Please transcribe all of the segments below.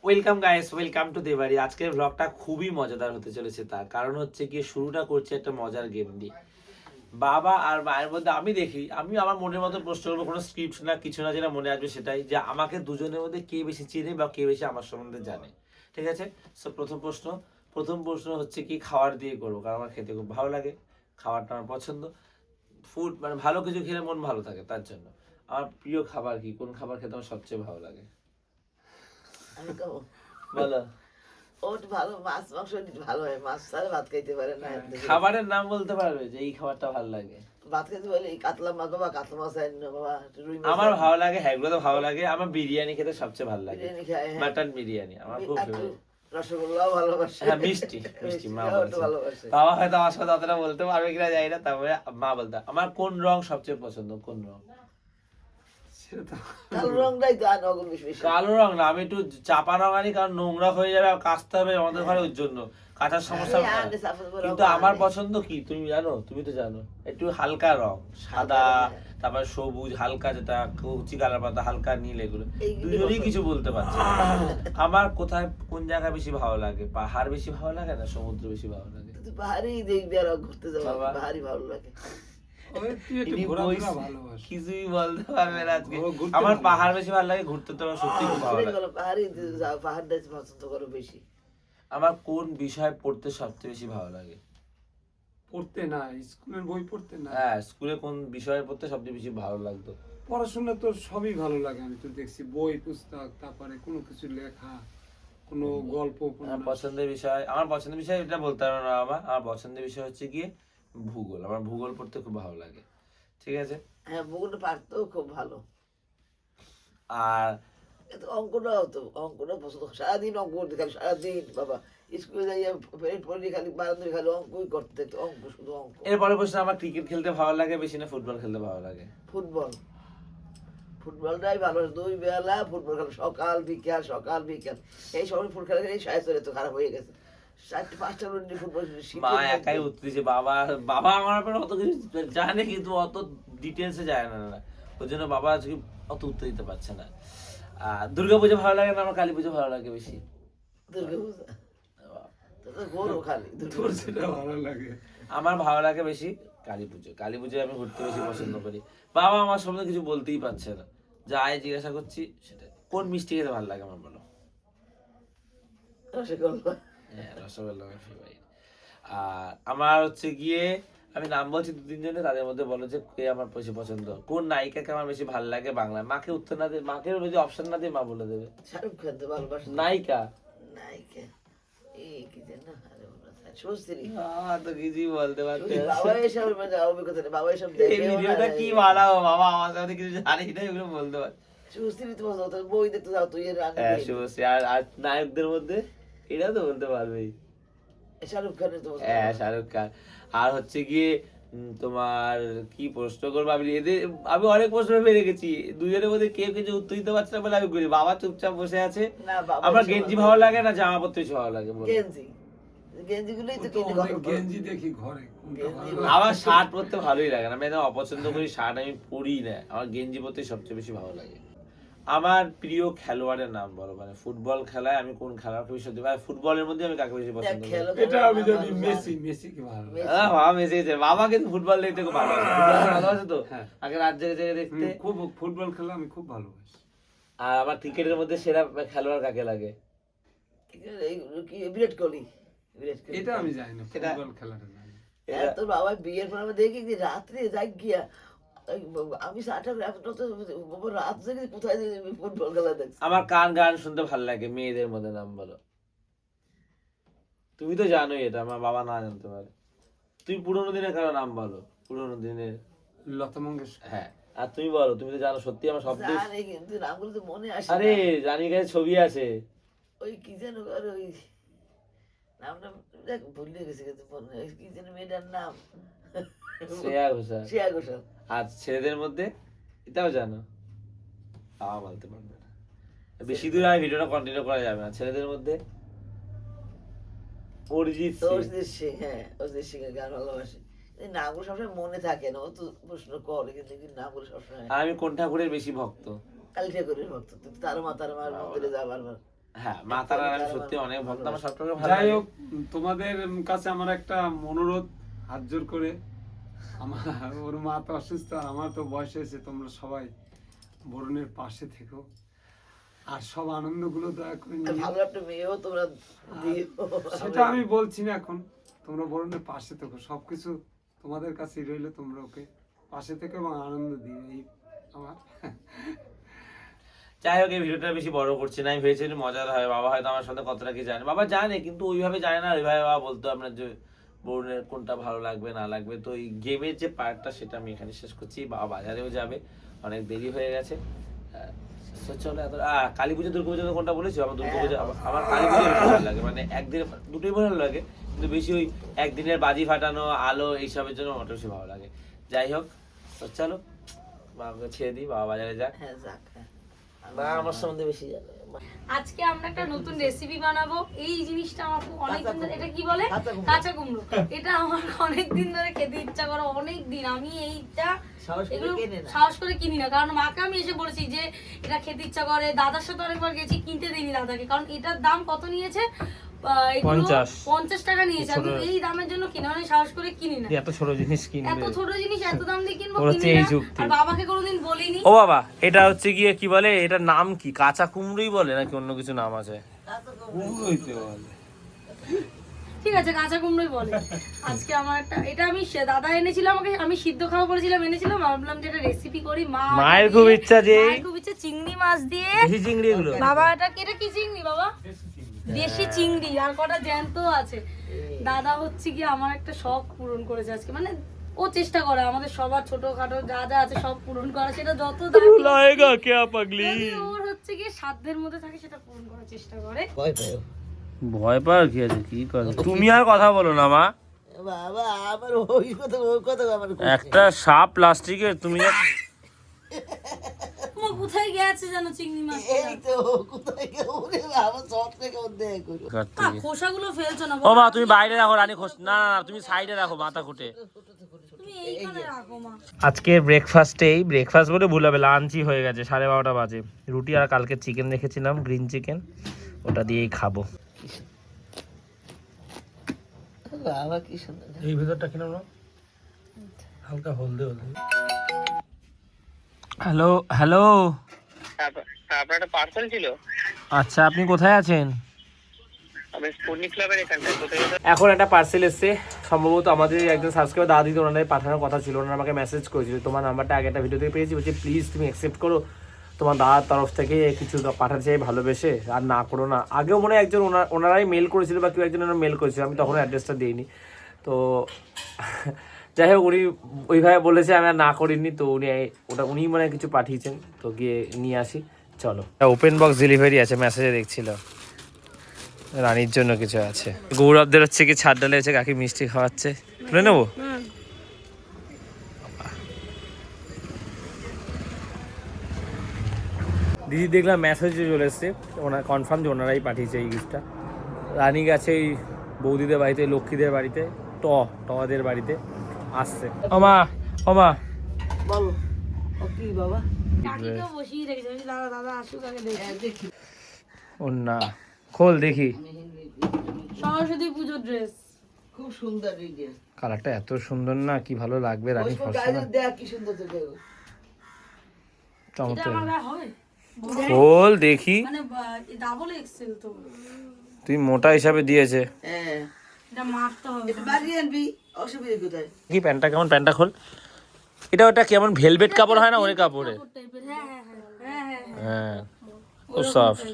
Welcome guys, welcome to Debari. আজকের ব্লগটা খুবই মজাদার হতে চলেছে, তার কারণ হচ্ছে কি শুরুটা করছে একটা মজার গেম দিয়ে। বাবা আর মায়ের মধ্যে আমি আমার মনের মতো প্রশ্ন করবো, কোনো স্ক্রিপ্ট না কিছু না, যেটা মনে আসবে সেটাই, যে আমাকে দুজনের মধ্যে কে বেশি চেনে বা কে বেশি আমার সম্বন্ধে জানে। ঠিক আছে? সো প্রথম প্রশ্ন হচ্ছে কি খাবার দিয়ে করবো, কারণ আমার খেতে খুব ভালো লাগে, খাবারটা আমার পছন্দ। ফুড মানে ভালো কিছু খেলে মন ভালো থাকে, তার জন্য। আমার প্রিয় খাবার কি, কোন খাবার খেতে আমার সবচেয়ে ভালো লাগে? আমি কব বলো। ওট ভালো, মাছ মাংস ভালো হয়, মাছ ছাড়া ভাত খাইতে পারে না। খাবারের নাম বলতে পারবে যে এই খাবারটা ভালো লাগে? ভাত খাইতে বলে এই কাতলা মাছ বাবা, কাতলা মাছ আইন না বাবা, রুই মাছ আমার আইন না। ভালো লাগে, হ্যাঁ এগুলো তো ভালো লাগে। আমার বিরিয়ানি খেতে সবচেয়ে ভালো লাগে, বিরিয়ানি খায়, হ্যাঁ। মাটন বিরিয়ানি আমার খুব একটু ফেভারিট। রসগোল্লাও ভালোবাসে। হ্যাঁ, মিষ্টি মিষ্টি মা মিষ্টিটাও একটু বলছে। ভালোবাসে। বাবা হয়তো আমার সাথে অতটা বলতে পারবে কিনা জানি না, তারপরে মা বলতে আমার কোন রং সবচেয়ে পছন্দ, কোন রং? কালো রংটাই তো আর নগর বেশি বেশি। কালো রং না, আমি একটু চাপা রং আনি, কারণ নোংরা হয়ে যাবে আর কাচতে হবে আমাদের ঘরে, ওই জন্য কাঁচার সমস্যা এই হয়। আন্ডে সাফেদ বড় কিন্তু রং আমার আনে। পছন্দ কি তুমি জানো? তুমি তো জানো, একটু হালকা রং, সাদা, তারপর সবুজ, হালকা যেটা কচি কালার পাতা, হালকা নীল, এগুলো এইগুলো দুজনেই পছন্দ। কিছু বলতে পারছি না। আমার কোথায় কোন জায়গা বেশি ভালো লাগে, পাহাড় বেশি ভালো লাগে না সমুদ্র বেশি ভালো লাগে? কিন্তু পাহাড়ি দেখবি আর ঘুরতে যাবো, বাবা। পাহাড়ি ভালো লাগে। ইনি কিছুই বলতে পারবে না আজকে। আমার পাহাড় বেশি ভালো লাগে, ঘুরতে তো আমার সত্যি খুব ভালো লাগে। পাহাড়ি যাও, পাহাড়টা পছন্দ করো বেশি। আমার কোন বিষয় পড়তে সবচেয়ে বেশি ভালো লাগে? পড়তে না, স্কুলের বই পড়তে না, হ্যাঁ, স্কুলে কোন বিষয় পড়তে সবচেয়ে বেশি ভালো লাগতো? পড়াশোনা তো সবই ভালো লাগে। আমি তো দেখছি বই পুস্তক, তারপরে কোনো কিছু লেখা, কোনো গল্প আমার উপন্যাস। পছন্দের বিষয় এটা বলতে পারবো না বাবা। আমার পছন্দের বিষয় হচ্ছে গিয়ে ভূগোল। আমার ভূগোল পড়তে খুব ভালো লাগে। ঠিক আছে? হ্যাঁ, ভূগোলটা পারতেও খুব ভালো। আর কিন্তু অঙ্কটাও পছন্দ, সারাদিন অঙ্ক করতে, খালি সারাদিন বাবা স্কুলে যাইয়া পেরেড পড়ি, খালি বারান্দায় খালি অঙ্কই করতে, তো অঙ্ক, শুধু অঙ্ক। এরপরে প্রশ্ন, আমার ক্রিকেট খেলতে ভালো লাগে বেশি না ফুটবল খেলতে ভালো লাগে? ফুটবল, ফুটবলটাই ভালো, দুই বেলা ফুটবল খেলা, সকাল বিকাল সকাল বিকাল। এই সময় ফুটবল খেলা এই সাড়ে চলে তো খারাপ হয়ে গেছে, 4টা 5টা মিনিট ফুটবল। মা একাই উত্তর দিচ্ছে, বাবা বাবা আমার ব্যাপারে অত কিছু জানে কিন্তু অত ডিটেলসে যায় না। ওই জন্য বাবা আজকে অত উত্তর দিতে পারছে না। দুর্গাপুজো ভালো লাগে না আমার কালী পুজো ভালো লাগে বেশি? দুর্গা পূজা তো তো গরু খালি তোর সেটা ভালো লাগে? আমার ভালো লাগে বেশি কালী পুজো। কালী পুজোয় আমি ঘুরতে বেশি পছন্দ করি। বাবা আমার সামনে কিছু বলতেই পারছে না, যাই জিজ্ঞাসা করছি সেটা। কোন মিষ্টি খেতে ভালো লাগে আমার, বলো? রসগোল্লা। হ্যাঁ, রসগোল্লা আমার ফেভারিট। আর আমার হচ্ছে গিয়ে, আমি নাম বলছি 2-3 জনে, তাদের মধ্যে বলো যে কে আমার বেশি পছন্দ, কোন নায়িকাকে আমার বেশি ভালো লাগে বাংলায়। মাকে উত্তর না দিয়ে, মাকে যদি অপশন না দিয়ে মা বলে দেবে। শাহরুখ খান তো ভালোবাসে। নায়িকা নায়িকা এই কি যেন, আরে মনে হয় সুশ্রী। তো কিছুই বলতে পারছে না। বাবা এসব মানে অভিজ্ঞতা নেই, বাবা এসব এই দেখে ভিডিওটা কি বানাবো বাবা, আমার সাথে কিছু জানি না, এগুলো বলতে পারছে। সুশ্রী তো পছন্দ, তোর বই দেখতে যাও তুই, এর রানী হ্যাঁ, বই। শুভশ্রী। আর নায়কদের মধ্যে এটা তো বলতে পারবেই। শাহরুখ খানের তো পছন্দ। হ্যাঁ, শাহরুখ খান। আর হচ্ছে গিয়ে তোমার কি প্রশ্ন করবো আমি, এদের আমি অনেক প্রশ্ন ভেবে রেখেছি, দুজনের মধ্যে কেউ কিছু উত্তর দিতে পারছে না বলে আমি করি। বাবা চুপচাপ বসে আছে। না, বাবা আমার এসব গেঞ্জি ভালো ভালো লাগে না জামা পড়তে বেশি ভালো লাগে, বলো? গেঞ্জি, গেঞ্জি গুলোই তো ও তো কিনে অনেক ঘরে গেঞ্জি দেখি ঘরে, কোনটা ভালো গেঞ্জি। লাগে? আমার শার্ট পরতে ভালোই লাগে না, আমি একদম অপছন্দ করি শার্ট, আমি পরি না। আমার গেঞ্জি পরতে সবচেয়ে বেশি ভালো লাগে। আমার প্রিয় খেলোয়াড়ের নাম বলো, মানে ফুটবল খেলায় আমি কোন খেলোয়াড়কে বেশি সত্যি, ফুটবলের মধ্যে আমি কাকে বেশি পছন্দ করি? এটা আমি জানি, মেসি, মেসিকে ভালো লাগে। বাবা মেসি গেছে। বাবা কিন্তু ফুটবল দেখতে খুব ভালোবাসে, ফুটবল ভালোবাসে তো। হ্যাঁ। আগে রাত জেগে জেগে দেখতে। খুব ফুটবল খেলা আমি খুব ভালোবাসি। আর আমার ক্রিকেটের মধ্যে সেরা খেলোয়াড় কাকে লাগে? বিরাট কোহলি, বিরাট কোহলি। এটা আমি জানি না, এটা- ফুটবল খেলাটা জানি। হ্যাঁ, তোর বাবা বিয়ের পর আমি দেখি যে রাত্রে যাই গিয়া, আমি রাত জেগে কোথায় যে ফুটবল খেলা দেখছি। আমার কার গান শুনতে ভালো লাগে মেয়েদের মধ্যে, নাম বলো? তুমি তো জানোই এটা, আমার বাবা না জানতে পারে। তুমি পুরোনো দিনের কারো নাম বলো, পুরোনো দিনের। লতা মঙ্গেশকর। হ্যাঁ, আর তুমি বলো, তুমি তো জানো সত্যি আমার শব্দ। জানি কিন্তু নামগুলো তো মনে আসে আরে না। জানি কাছে ছবি আছে। ওই কি যেন করে, ওই নামটা দেখ ভুলে গেছি, কিন্তু কি যেন মেয়েটার নাম, শ্রেয়া ঘোষাল। শ্রেয়া ঘোষাল। আর ছেলেদের মধ্যে এটাও জানো? বলতে পারবে না, বেশি দূর আর ভিডিওটা কন্টিনিউ করা যাবে না। ছেলেদের মধ্যে অরিজিৎ সিং। অরিজিৎ সিং, হ্যাঁ অরিজিৎ সিং এর গান ভালোবাসি। এই নামগুলো সবসময় মনে থাকে না, ও তো প্রশ্ন করে কিন্তু এই নামগুলো সবসময়। আর আমি কোন ঠাকুরের বেশি ভক্ত? কালী ঠাকুরের ভক্ত, তার মাতার মার মন্দিরে যা বারবার। হ্যাঁ মা তারার আমি সত্যি অনেক ভক্ত, আমার সবটাকে ভালো যাই লাগে। হোক, তোমাদের কাছে আমার একটা অনুরোধ, হাত জোর করে, আমার ওর মা তো অসুস্থ, আর আমার তো বয়স হয়েছে, তোমরা সবাই বরুণের পাশে থেকো, আর সব আনন্দগুলো দয়া করে নিও। ভালো একটা মেয়েও তোমরা দিও। সেটা আমি বলছি না এখন, তোমরা বরুণের পাশে থেকো, সবকিছু তোমাদের কাছেই রইলে, তোমরা ওকে পাশে থেকো এবং আনন্দ দিও, এই আমার। যাই হোক, এই ভিডিওটা বেশি বড় করছি না, আমি ভেবেছিলাম মজার হয়, বাবা হয়তো আমার সাথে কতটা কি জানে, বাবা জানে কিন্তু ওইভাবে জানে না, ওইভাবে বাবা বলতো আপনার যে বরুণের কোনটা ভালো লাগবে না লাগবে। তো এই গেমের যে পার্টটা সেটা আমি এখানে শেষ করছি, বাবা বাজারেও যাবে, অনেক দেরি হয়ে গেছে। চলো এত কালী পুজো দুর্গা পুজো কোনটা বলেছি, আমার দুর্গা পুজো আমার কালী পুজো বেশি ভালো লাগে, মানে একদিন দুটোই ভালো লাগে, কিন্তু বেশি ওই একদিনের বাজি ফাটানো আলো এইসবের জন্য আমার বেশি ভালো লাগে। যাই হোক, তো চলো বাবাকে ছেড়ে দিই, বাবা বাজারে যাক, হ্যাঁ যাক, হ্যাঁ। মা আমার সম্বন্ধে বেশি জানে। আজকে আমরা একটা নতুন রেসিপি বানাবো। এই জিনিসটা আমার খুব অনেক দিন ধরে, এটা কি বলে, কাঁচা কুমড়ো। কাঁচা কুমড়ো। এটা আমার অনেক দিন ধরে খেতে ইচ্ছা করে, অনেক দিন। আমি এইটা সাহস করে এগুলো কেনে না। সাহস করে কিনি না, কারণ মাকে আমি এসে বলেছি যে এটা খেতে ইচ্ছা করে। দাদার সাথে অনেকবার গেছি, কিনতে দিইনি দাদাকে, কারণ এটার দাম কত নিয়েছে, 50 টাকা নিয়েছে। আমি এই দামের জন্য কিনে, মানে সাহস করে কিনি না। এত ছোট জিনিস এত কিনবে? ছোট জিনিস এত দাম দিয়ে কিনবো, ওর হচ্ছে কিনি এই না। যুক্তি। আর বাবাকে কোনোদিন বলিনি। ও বাবা, এটা হচ্ছে গিয়ে কি বলে, এটার নাম কি? কাঁচা কুমড়োই বলে নাকি অন্য কিছু নাম আছে? কুমড়োইতে বলে। ঠিক আছে, কাঁচা কুমড়োই বলে। আজকে আমার একটা, এটা আমি দাদা এনেছিল আমাকে, আমি সিদ্ধ খাওয়া করেছিলাম, এনেছিলাম, ভাবলাম যে এটা রেসিপি করি। মায়ের খুব ইচ্ছা যে মায়ের খুব ইচ্ছা চিংড়ি মাছ দিয়ে। দেশি চিংড়ি এগুলো। বাবা এটা কি চিংড়ি বাবা? দেশি চিংড়ি, আর কটা জ্যান্ত আছে। দাদা হচ্ছে কি আমার একটা শখ পূরণ করেছে আজকে, মানে ও চেষ্টা করে আমাদের সবার ছোটখাটো যা যা আছে সব পূরণ করা, সেটা যত দামি হোক, লায়েগা কে পাগলি। যদি ওর হচ্ছে কি সাধ্যের মধ্যে থাকে সেটা পূরণ করার চেষ্টা করে। ভয় পাও ভয় পাওয়ার কি আছে, কি করে? তুমি আর কথা বলো না মা, বাবা, আমার ওই কথা আমার একটা সাপ প্লাস্টিকের, তুমি ও কোথায় গেছে জানো চিংড়ি মাছ? এই তো কোথায় গেল ওরে, আমার শখ থেকে ওর দেখ করো। কাটতে না, গিয়ে। খোসাগুলো ফেলছো না ও বাবা, মা, তুমি বাইরে রাখো রানী খোস, না না না, তুমি সাইডে রাখো মাথা খুঁটে। তুমি এইখানে রাখো মা। আজকে ব্রেকফাস্ট বলে ভুল হবে, লাঞ্চই হয়ে গেছে, 12:30 বাজে। রুটি আর কালকে চিকেন রেখেছিলাম, গ্রিন চিকেন, ওটা দিয়েই খাবো। বাবা কি সুন্দর। এই ভিতরটা কিনা না হালকা হলদে হলদে। হ্যালো হ্যালো, আপনার একটা পার্সেল ছিল। আচ্ছা আপনি কোথায় আছেন? আমি স্পুটনিক ক্লাবের এখানটায়। কোথায়? এখন একটা পার্সেল এসছে, সম্ভবত আমাদের একজন সাবস্ক্রাইবার দাদা দিদি ওনাদের পাঠানোর কথা ছিল, ওনারা আমাকে মেসেজ করেছিল, তোমার নাম্বারটা আগে একটা ভিডিও থেকে পেয়েছি, বলছি প্লিজ তুমি অ্যাকসেপ্ট করো, তোমার দাদার তরফ থেকে কিছু পাঠাতে চাই ভালোবেসে, আর না করো না। আগেও মনে হয় একজন ওনারাই মেল করেছিল বা কেউ একজন মেল করেছিল, আমি তখন অ্যাড্রেসটা দিইনি। তো যাই হোক, উনি ওইভাবে বলেছে, আমি আর না করিনি, তো উনি মানে কিছু পাঠিয়েছেন, তো গিয়ে নিয়ে আসি। চলো, ওপেন বক্স ডেলিভারি আছে, মেসেজে দেখছিল রানীর জন্য কিছু আছে। গৌরবদের হচ্ছে কি ছাদ ডালে হচ্ছে, কাকি মিষ্টি খাওয়াচ্ছে, তুলে নেবো। দিদি দেখলাম মেসেজে চলে এসছে, ওনার কনফার্ম যে ওনারাই পাঠিয়েছে এই গিফটটা। রানী গেছে এই বৌদিদের বাড়িতে, লক্ষ্মীদের বাড়িতে, টদের বাড়িতে আসছে। ওমা ওমা, বলো ও কি বাবা? কাকিকেও বসিয়ে রেখেছে, আমি বলছি, দাদা আসুক আগে দেখি। দেখি ও না, খোল দেখি। সরস্বতী পুজোর ড্রেস। খুব সুন্দর এই যে কালারটা এত সুন্দর না, কি ভালো লাগবে রানী, ওই ফর্সা না? গায়ে দেখ কি সুন্দর তো দেখো। এটা চমৎকার। আমার গায়ে হবে? খোল দেখি, মানে ডাবল এক্সেল তো, তুই মোটা হিসাবে দিয়েছে। হ্যাঁ, এটা মারতে হবে। এটা বাড়ি আনবি, অসুবিধা কোথায়? কি প্যান্টটা কেমন, প্যান্টটা খোল। এটা ওটা কেমন ভেলভেট কাপড় হয় না, ওই কাপড়ে। টাইপের, হ্যাঁ হ্যাঁ হ্যাঁ হ্যাঁ হ্যাঁ, হ্যাঁ, খুব সফট,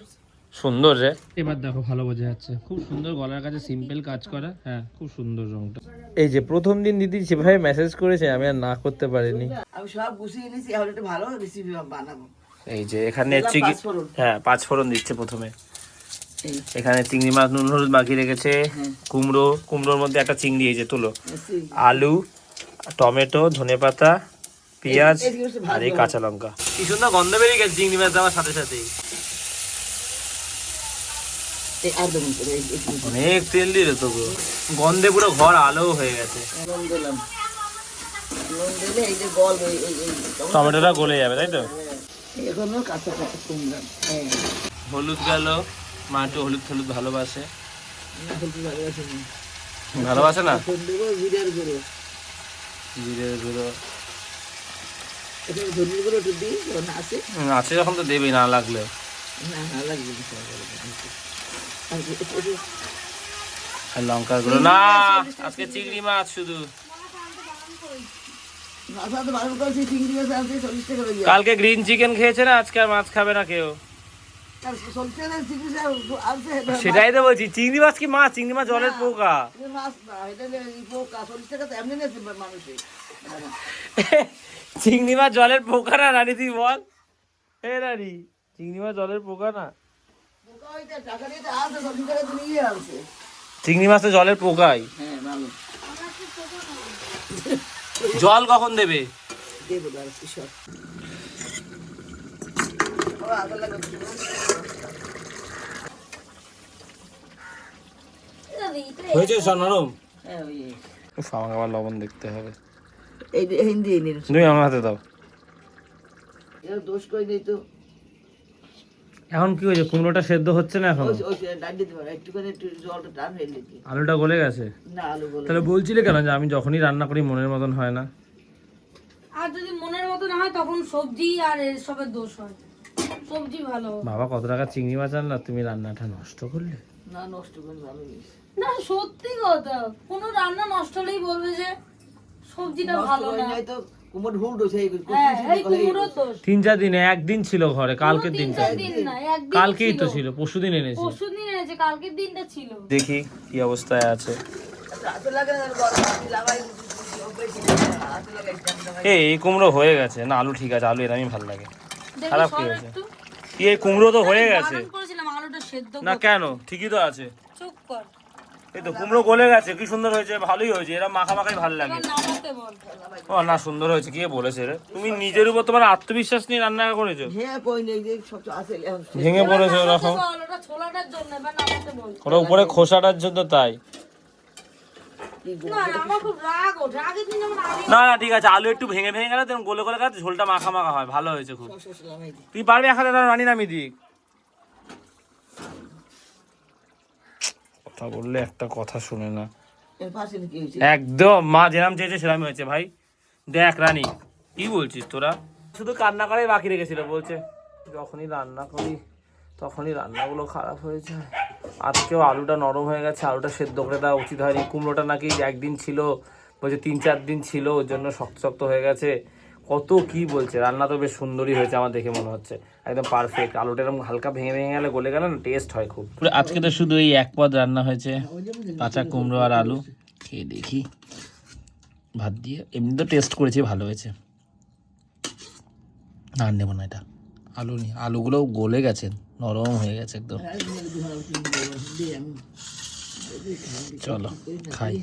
সুন্দর রে। এবার দেখো ভালো বোঝা যাচ্ছে, খুব সুন্দর, গলার কাছে সিম্পল কাজ করা, হ্যাঁ খুব সুন্দর রংটা। এই যে প্রথম দিন দিদি যেভাবে মেসেজ করেছে, আমি আর না করতে পারিনি। আমি সব গুছিয়ে নিয়েছি, এখন একটা ভালো রেসিপি বানাবো। এই যে এখানে হচ্ছে কি, পাঁচফোড়ন। হ্যাঁ 5 ফোড়ন দিচ্ছে প্রথমে। এই এখানে চিংড়ি মাছ নুন হলুদ মাখিয়ে রেখেছে, কুমড়োর মধ্যে একটা চিংড়ি, এই যে তুলো, আলু, টমেটো, ধনেপাতা, পেঁয়াজ আর এই কাঁচা লঙ্কা। কি সুন্দর গন্ধ বেরিয়ে গেছে চিংড়ি মাছ দেওয়ার সাথে সাথেই। এই আর দেবো করে একটু অনেক তেল দিলে তো গো, গন্ধে পুরো ঘর আলো হয়ে গেছে। নুন দিলাম, নুন দিলে এই যে গল এই টমেটোটা গলে যাবে, তাই তো? এখনো কাঁচা কাঁচা কুমড়া। হ্যাঁ হলুদ গেল, মা একটু হলুদ হলুদ ভালোবাসে, না ফুলকপি ভালোবাসি না। ভালোবাসে না? এখন দেবো জিরের গুঁড়ো, জিরে গুঁড়ো এটা ধনিয়ার গুঁড়ো একটু দিই যখন আছে। আছে যখন তো দেবেই, না লাগলে। না না লাগবে না, আর একটু আর লঙ্কার গুঁড়ো না, আজকে চিংড়ি মাছ শুধু। মাথা তো বারণ করেছি, চিংড়ি মাছ আনতে 40 টাকা করে দিয়ে। কালকে গ্রিন চিকেন খেয়েছে না, আজকে আর মাছ খাবে না কেউ। আর 40 টাকা দিয়ে চিংড়ি মাছ আনতে, সেটাই তো বলছি, চিংড়ি মাছ কি মাছ? চিংড়ি মাছ জলের পোকা। এটা মাছ না, এটা পোকা। 40 টাকা তো এমনি নিয়েছে মানুষে। চিংড়ি মাছ জলের পোকা না রানী, তুই বল। এ রানী, চিংড়ি মাছ জলের পোকা না? পোকা হইতে টাকা দিয়ে তো আনছে, 40 টাকা দিয়ে নিয়ে আনছে। চিংড়ি মাছ তো জলের পোকাই। হ্যাঁ ভালো জল কখন দেবে? দেবো দাঁড়া কিশোর। ও আগে লাগবে। হয়েছে সব নরম? হ্যাঁ ওই আমাকে আবার লবণ দেখতে হবে। এই হিন্দি নিন, তুমি আমার হাতে দাও। এর দোষ কই নেই তো। এখন কি হয়েছে? কুমড়োটা সেদ্ধ হচ্ছে না এখন? ওই ওই ডাল দিতে পারো, একটুখানি একটু জলটা টান হয়ে লিখি। আলুটা গলে গেছে? না আলু বলে তাহলে বলছিলে কেন যে আমি যখনই রান্না করি মনের মতন হয় না? আর যদি মনের মতো না হয় তখন সবজি আর এসবের দোষ হয়। সবজি ভালো। বাবা কত টাকা চিংড়ি মাছ আনলা, তুমি রান্নাটা নষ্ট করলে। না নষ্ট করে ভালো নিস। না সত্যি কথা, কোনো রান্না নষ্ট হলেই বলবে যে সবজিটা ভালো না। নাই তো কুমড় হুল দোছে এই হ্যাঁ, এই কুমড়োর দোষ। 3-4 দিনে, একদিন ছিল ঘরে, কালকের দিনটা ছিল। দিন না, একদিন কালকেই তো ছিল, পরশুদিন এনেছি। পরশুদিন এনেছে, কালকের দিনটা ছিল। দেখি কি অবস্থায় আছে। হাতে লাগে না গরম আমি লাগাই হাতে লাগাই। এই কুমড়ো হয়ে গেছে না? আলু ঠিক আছে, আলু এর আমি ভালো লাগে। দেখি খারাপ কি সর হয়েছে? একটু। কি এই কুমড়ো তো হয়ে গেছে? বারণ করেছিলাম আলুটা সেদ্ধ না করতে। কেন, ঠিকই তো আছে। চুপ কর। এই তো কুমড়ো গলে গেছে, কি সুন্দর হয়েছে, ভালোই হয়েছে। এরা মাখা মাখাই ভালো লাগে। এবার নামাতে বল। ও না, সুন্দর হয়েছে, কে বলেছে রে? তুমি নিজের উপর তোমার আত্মবিশ্বাস নিয়ে রান্না করেছো। হ্যাঁ কই নেই যে সব আছে এখন। ভেঙে পড়েছে নামাতে ওরকম। বল, ওটা ছোলাটার জন্য, এবার নামাতে বল। ওরা উপরে খোসাটার জন্য তাই। না আমার খুব রাগ ওঠে, আগের দিন যেমন আগে না না ঠিক আছে, আলু একটু ভেঙে ভেঙে গেলে তেমন গলে গলে গেছে, ঝোলটা মাখা মাখা হয়, ভালো হয়েছে খুব। তুই পারবি এক হাতে রানি নামি দিক। কথা বললে একটা কথা শুনে না এর পাশে কি হয়েছে? একদম। মা যেরাম চেয়েছে সেরামই হয়েছে ভাই। দেখ রানী, কি বলছিস তোরা? শুধু কান্না করাই বাকি রেখেছিল, বলছে যখনই রান্না করি তখনই রান্নাগুলো খারাপ হয়ে যায়। আজকেও আলুটা নরম হয়ে গেছে, আলুটা সেদ্ধ করে দেওয়া উচিত হয়নি। কুমড়োটা নাকি একদিন ছিল, বলছে 3-4 দিন ছিল, ওর জন্য শক্ত শক্ত হয়ে গেছে। কত কি বলছে। রান্না তো বেশ সুন্দরই হয়েছে আমার দেখে মনে হচ্ছে, একদম পারফেক্ট। আলুটা এরকম হালকা ভেঙে ভেঙে গেলে, গলে গেলে না, টেস্ট হয় খুব। আজকে তো শুধু এই এক পদ রান্না হয়েছে, কাঁচা কুমড়ো আর আলু। খেয়ে দেখি ভাত দিয়ে। এমনি তো টেস্ট করেছি, ভালো হয়েছে। আর নেবো না এটা, আলু নিয়ে। আলুগুলো গলে গেছে, নরম হয়ে গেছে একদম। চলো খাই।